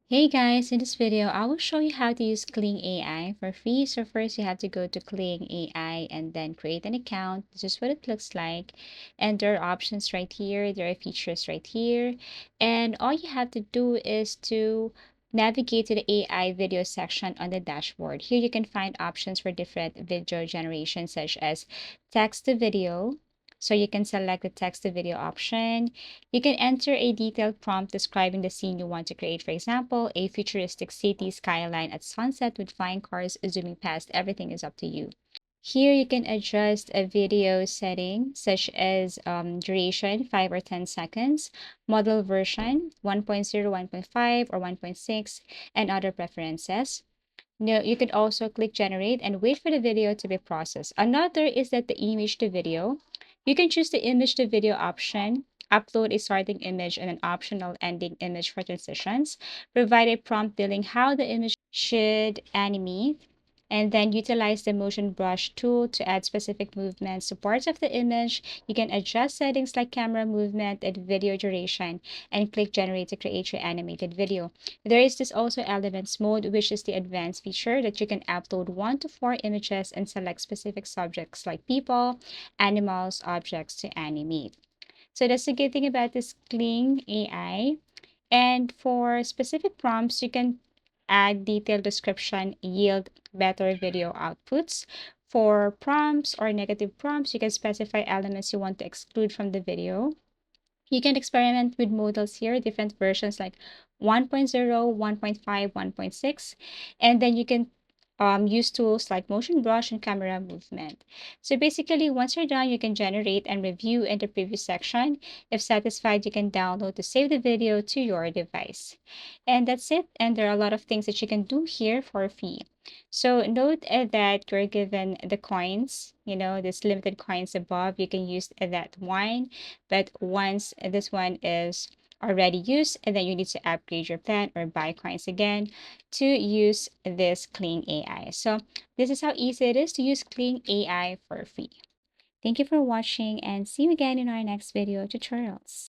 Hey guys, in this video, I will show you how to use Kling AI for free. So first you have to go to Kling AI and then create an account. This is what it looks like. And there are options right here. There are features right here. And all you have to do is to navigate to the AI video section on the dashboard. Here you can find options for different video generations such as text to video. So you can select the text to video option. You can enter a detailed prompt describing the scene you want to create. For example, a futuristic city skyline at sunset with flying cars zooming past. Everything is up to you. Here you can adjust a video setting such as duration 5 or 10 seconds, model version 1.0, 1.5, or 1.6, and other preferences. No, you could also click generate and wait for the video to be processed. Another is that the image to video. You can choose the image to video option, upload a starting image and an optional ending image for transitions, provide a prompt telling how the image should animate, and then utilize the motion brush tool to add specific movements to parts of the image. You can adjust settings like camera movement and video duration and click generate to create your animated video. There is this also elements mode, which is the advanced feature that you can upload 1 to 4 images and select specific subjects like people, animals, objects to animate. So that's the good thing about this Kling AI. And for specific prompts, you can add detailed description, yield better video outputs. For prompts or negative prompts, you can specify elements you want to exclude from the video. You can experiment with models here, different versions like 1.0, 1.5, 1.6, and then you can use tools like motion brush and camera movement. So basically, once you're done, you can generate and review in the preview section. If satisfied, you can download to save the video to your device. And that's it. And there are a lot of things that you can do here for free. So note that you're given the coins, this limited coins above. You can use that one, but once this one is already used, and then you need to upgrade your plan or buy coins again to use this Kling AI. So this is how easy it is to use Kling AI for free. Thank you for watching and see you again in our next video tutorials.